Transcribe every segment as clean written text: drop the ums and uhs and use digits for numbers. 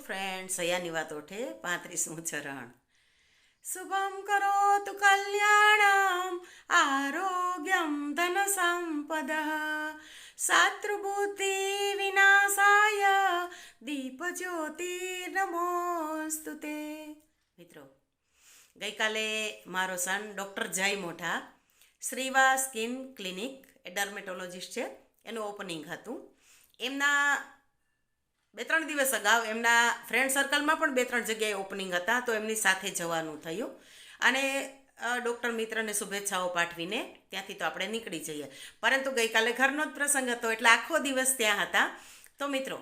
Friend સયાની વાતોઠે 35મું ચરણ. શુભમ કરોતુ કલ્યાણમ આરોગ્યમ ધન સંપદ શાત્રુબુદ્ધિ વિનાશાય દીપ જ્યોતિર્નમોસ્તુતે. મિત્રો, ગઈકાલે મારો સન ડૉક્ટર જય મોઢા શ્રીવા સ્કિન ક્લિનિક એ ડર્મેટોલોજીસ્ટ છે, એનું ઓપનિંગ હતું. એમના 2-3 દિવસ અગાઉ એમના ફ્રેન્ડ સર્કલમાં પણ 2-3 જગ્યાએ ઓપનિંગ હતા, તો એમની સાથે જવાનું થયું અને ડૉક્ટર મિત્રને શુભેચ્છાઓ પાઠવીને ત્યાંથી તો આપણે નીકળી જઈએ. પરંતુ ગઈકાલે ઘરનો જ પ્રસંગ હતો એટલે આખો દિવસ ત્યાં હતા. તો મિત્રો,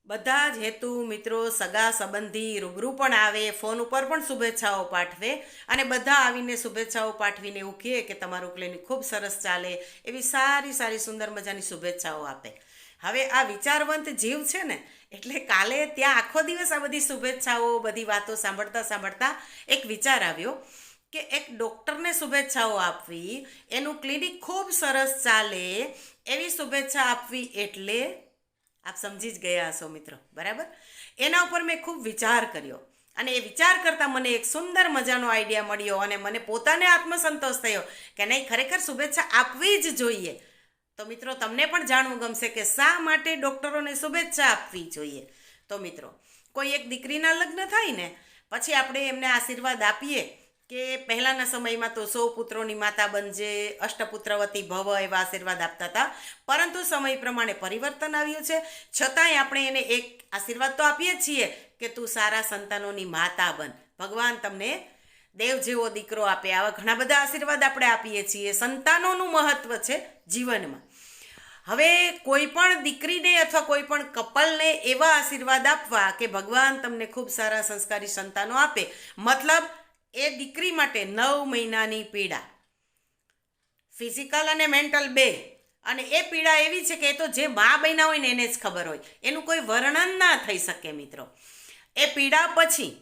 બધા જ હેતુ મિત્રો, સગા સંબંધી રૂબરૂ પણ આવે, ફોન ઉપર પણ શુભેચ્છાઓ પાઠવે અને બધા આવીને શુભેચ્છાઓ પાઠવીને એવું કહે કે તમારું ક્લિનિક ખૂબ સરસ ચાલે, એવી સારી સારી સુંદર મજાની શુભેચ્છાઓ આપે. હવે આ વિચારવંત જીવ છે ને, એટલે કાલે ત્યાં આખો દિવસ આ બધી શુભેચ્છાઓ, બધી વાતો સાંભળતા સાંભળતા એક વિચાર આવ્યો કે એક ડૉક્ટરને શુભેચ્છાઓ આપવી, એનું ક્લિનિક ખૂબ સરસ ચાલે એવી શુભેચ્છા આપવી, એટલે આપ સમજી જ ગયા હશો મિત્રો, બરાબર? એના ઉપર મેં ખૂબ વિચાર કર્યો અને એ વિચાર કરતાં મને એક સુંદર મજાનો આઈડિયા મળ્યો અને મને પોતાને આત્મસંતોષ થયો કે નહીં, ખરેખર શુભેચ્છા આપવી જ જોઈએ. તો મિત્રો, તમને પણ જાણવું ગમશે કે શા માટે ડૉક્ટરોને શુભેચ્છા આપવી જોઈએ. તો મિત્રો, કોઈ એક દીકરીના લગ્ન થાય ને પછી આપણે એમને આશીર્વાદ આપીએ કે પહેલાંના સમયમાં તો 100 પુત્રોની માતા બનજે, અષ્ટપુત્રવતી ભવ એવા આશીર્વાદ આપતા હતા. પરંતુ સમય પ્રમાણે પરિવર્તન આવ્યું છે, છતાંય આપણે એને એક આશીર્વાદ તો આપીએ જ છીએ કે તું સારા સંતાનોની માતા બન, ભગવાન તમને દેવ જેવો દીકરો આપે. આવા ઘણા બધા આશીર્વાદ આપણે આપીએ છીએ. સંતાનોનું મહત્ત્વ છે જીવનમાં. હવે કોઈ પણ દીકરીને અથવા કોઈ પણ કપલને એવા આશીર્વાદ આપવા કે ભગવાન તમને ખૂબ સારા સંસ્કારી સંતાનો આપે, મતલબ એ દીકરી માટે 9 મહિનાની પીડા, ફિઝિકલ અને મેન્ટલ બે, અને એ પીડા એવી છે કે એ તો જે મા બન્યા હોય ને એને જ ખબર હોય, એનું કોઈ વર્ણન ના થઈ શકે મિત્રો. એ પીડા પછી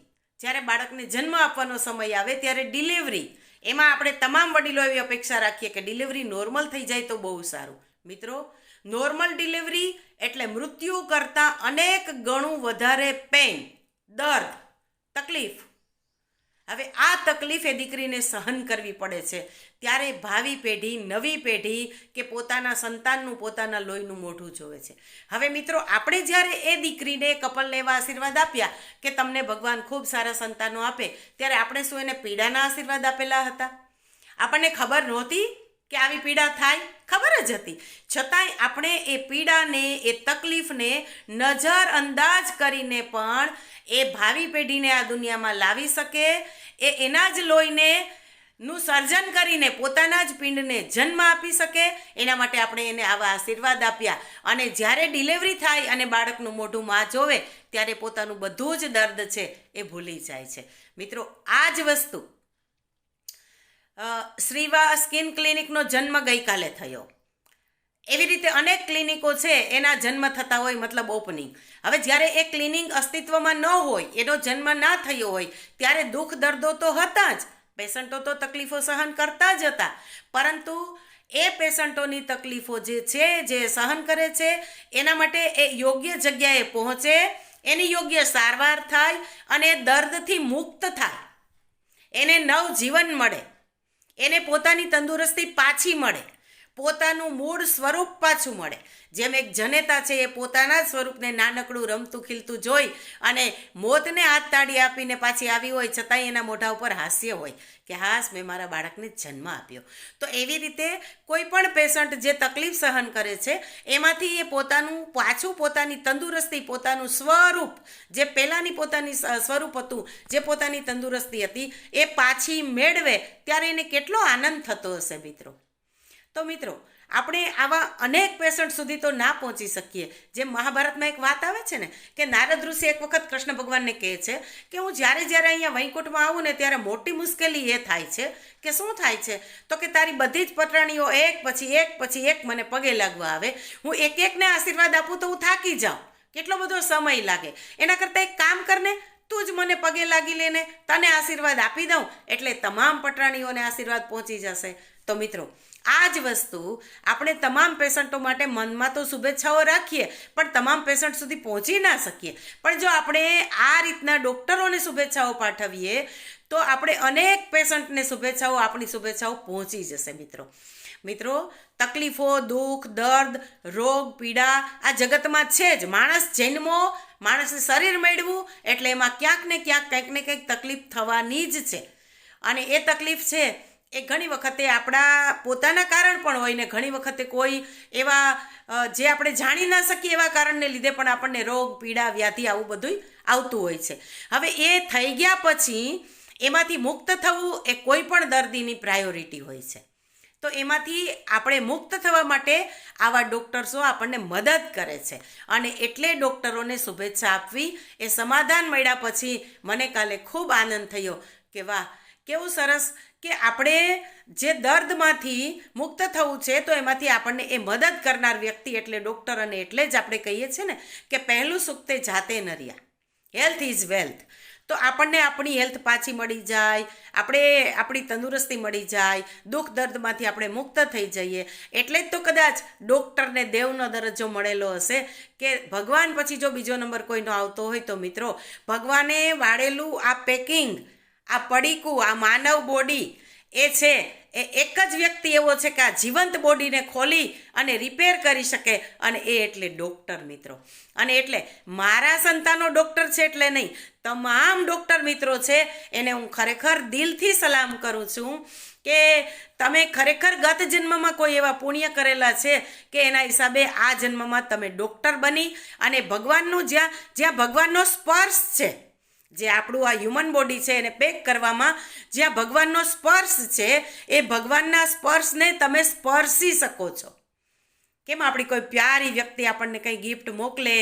જ્યારે બાળકને જન્મ આપવાનો સમય આવે ત્યારે ડિલિવરી, એમાં આપણે તમામ વડીલો એવી અપેક્ષા રાખીએ કે ડિલિવરી નોર્મલ થઈ જાય તો બહુ સારું. મિત્રો, નોર્મલ ડિલિવરી એટલે મૃત્યુ કરતાં અનેક ગણું વધારે પેઇન, દર્દ, તકલીફ. હવે આ તકલીફ એ દીકરીને સહન કરવી પડે છે. ત્યારે ભાવિ પેઢી, નવી પેઢી કે પોતાના સંતાનનું, પોતાના લોહીનું મોઢું જોવે છે. હવે મિત્રો, આપણે જ્યારે એ દીકરીને, કપલને એવા આશીર્વાદ આપ્યા કે તમને ભગવાન ખૂબ સારા સંતાનો આપે, ત્યારે આપણે શું એને પીડાના આશીર્વાદ આપેલા હતા? આપણને ખબર નહોતી કે આવી પીડા થાય? ખબર જ હતી. છતાંય આપણે એ પીડાને, એ તકલીફને નજર અંદાજ કરીને પણ એ ભાવિ પેઢીને આ દુનિયામાં લાવી શકે, એ એના જ લોહીને નું સર્જન કરીને પોતાના જ પિંડને જન્મ આપી શકે, એના માટે આપણે એને આવા આશીર્વાદ આપ્યા. અને જ્યારે ડિલિવરી થાય અને બાળકનું મોઢું માં જોવે ત્યારે પોતાનું બધું જ દર્દ છે એ ભૂલી જાય છે. મિત્રો, આ જ વસ્તુ શ્રીવા સ્કિન ક્લિનિકનો જન્મ ગઈકાલે થયો. એવી રીતે અનેક ક્લિનિકો છે એના જન્મ થતા હોય, મતલબ ઓપનિંગ. હવે જ્યારે એ ક્લિનિક અસ્તિત્વમાં ન હોય, એનો જન્મ ના થયો હોય, ત્યારે દુઃખ દર્દો તો હતા જ, પેશન્ટો તો તકલીફો સહન કરતા જ હતા. પરંતુ એ પેશન્ટોની તકલીફો જે છે, જે સહન કરે છે, એના માટે એ યોગ્ય જગ્યાએ પહોંચે, એની યોગ્ય સારવાર થાય અને દર્દથી મુક્ત થાય, એને નવજીવન મળે, એને પોતાની તંદુરસ્તી પાછી મળે, પોતાનું મૂળ સ્વરૂપ પાછું મળે. જેમ એક જનેતા છે એ પોતાના સ્વરૂપને નાનકડું રમતું ખીલતું જોઈ અને મોતને હાથ તાળી આપીને પાછી આવી હોય, છતાંય એના મોઢા ઉપર હાસ્ય હોય કે હાશ, મેં મારા બાળકને જન્મ આપ્યો. તો એવી રીતે કોઈ પણ પેશન્ટ જે તકલીફ સહન કરે છે એમાંથી એ પોતાનું પાછું, પોતાની તંદુરસ્તી, પોતાનું સ્વરૂપ, જે પહેલાંની પોતાની સ્વરૂપ હતું, જે પોતાની તંદુરસ્તી હતી, એ પાછી મેળવે ત્યારે એને કેટલો આનંદ થતો હશે મિત્રો. તો મિત્રો, આપણે આવા અનેક પેશન્ટ સુધી તો ના પહોંચી શકીએ. જેમ મહાભારતમાં એક વાત આવે છે ને કે નારદ ઋષિ એક વખત કૃષ્ણ ભગવાનને કહે છે કે હું જ્યારે અહીંયા વૈકુંઠમાં આવું ને ત્યારે મોટી મુશ્કેલી એ થાય છે કે શું થાય છે? તો કે તારી બધી જ પટરાણીઓ એક પછી એક મને પગે લાગવા આવે, હું એક એકને આશીર્વાદ આપું તો હું થાકી જાઉં, કેટલો બધો સમય લાગે. એના કરતાં એક કામ કરને, તું જ મને પગે લાગી લેને, તને આશીર્વાદ આપી દઉં એટલે તમામ પટરાણીઓને આશીર્વાદ પહોંચી જશે. તો મિત્રો, આ જ વસ્તુ આપણે તમામ પેશન્ટો માટે મનમાં તો શુભેચ્છાઓ રાખીએ પણ તમામ પેશન્ટ સુધી પહોંચી ના શકીએ. પણ જો આપણે આ રીતના ડૉક્ટરોને શુભેચ્છાઓ પાઠવીએ તો આપણે અનેક પેશન્ટને શુભેચ્છાઓ, આપણી શુભેચ્છાઓ પહોંચી જશે. મિત્રો, તકલીફો, દુઃખ, દર્દ, રોગ, પીડા આ જગતમાં છે જ. માણસ જન્મો, માણસને શરીર મળ્યું એટલે એમાં ક્યાંક ને કંઈક તકલીફ થવાની જ છે. અને એ તકલીફ છે એ ઘણી વખતે આપણા પોતાના કારણ પણ હોય ને ઘણી વખતે કોઈ એવા જે આપણે જાણી ના શકીએ એવા કારણને લીધે પણ આપણને રોગ, પીડા, વ્યાધિ આવું બધું આવતું હોય છે. હવે એ થઈ ગયા પછી એમાંથી મુક્ત થવું એ કોઈ પણ દર્દીની પ્રાયોરિટી હોય છે. તો એમાંથી આપણે મુક્ત થવા માટે આવા ડૉક્ટર્સો આપણને મદદ કરે છે. અને એટલે ડૉક્ટરોને શુભેચ્છા આપવી. એ સમાધાન મળ્યા પછી મને કાલે ખૂબ આનંદ થયો કે વાહ, કેવું સરસ કે આપણે જે દર્દમાંથી મુક્ત થવું છે તો એમાંથી આપણને એ મદદ કરનાર વ્યક્તિ એટલે ડૉક્ટર. અને એટલે જ આપણે કહીએ છીએ ને કે પહેલું સુખ તે જાતે ન રહ્યા. Health is wealth. તો આપણને આપણી હેલ્થ પાછી મળી જાય, આપણે આપણી તંદુરસ્તી મળી જાય, દુઃખ દર્દમાંથી આપણે મુક્ત થઈ જઈએ. એટલે જ તો કદાચ ડૉક્ટરને દેવનો દરજ્જો મળેલો હશે કે ભગવાન પછી જો બીજો નંબર કોઈનો આવતો હોય તો મિત્રો, ભગવાને વાળેલું આ પેકિંગ, આ પડીકું, આ માનવ બોડી એ છે એ એક જ વ્યક્તિ એવો છે કે આ જીવંત બોડીને ખોલી અને રિપેર કરી શકે અને એ એટલે ડૉક્ટર મિત્રો. અને એટલે મારા સંતાનો ડૉક્ટર છે એટલે નહીં, તમામ ડૉક્ટર મિત્રો છે એને હું ખરેખર દિલથી સલામ કરું છું કે તમે ખરેખર ગત જન્મમાં કોઈ એવા પુણ્ય કરેલા છે કે એના હિસાબે આ જન્મમાં તમે ડૉક્ટર બની અને ભગવાનનું જ્યાં ભગવાનનો સ્પર્શ છે, જે આપણું આ હ્યુમન બોડી છે એને પેક કરવામાં જ્યાં ભગવાનનો સ્પર્શ છે એ ભગવાનના સ્પર્શને તમે સ્પર્શી શકો છો. કેમ આપણી કોઈ પ્યારી વ્યક્તિ આપણને કંઈ ગિફ્ટ મોકલે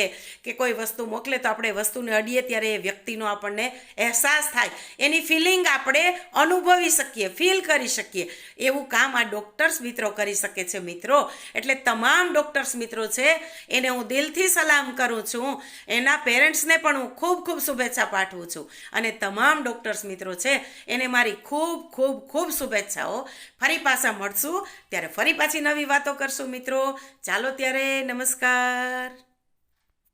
કે કોઈ વસ્તુ મોકલે તો આપણે વસ્તુને અડીએ ત્યારે એ વ્યક્તિનો આપણને અહેસાસ થાય, એની ફિલિંગ આપણે અનુભવી શકીએ, ફીલ કરી શકીએ. એવું કામ આ ડૉક્ટર્સ મિત્રો કરી શકે છે મિત્રો. એટલે તમામ ડૉક્ટર્સ મિત્રો છે એને હું દિલથી સલામ કરું છું. એના પેરેન્ટ્સને પણ હું ખૂબ ખૂબ શુભેચ્છા પાઠવું છું. અને તમામ ડૉક્ટર્સ મિત્રો છે એને મારી ખૂબ ખૂબ ખૂબ શુભેચ્છાઓ. ફરી પાછા મળશું ત્યારે ફરી પાછી નવી વાતો કરશું મિત્રો. ચાલો ત્યારે, નમસ્કાર.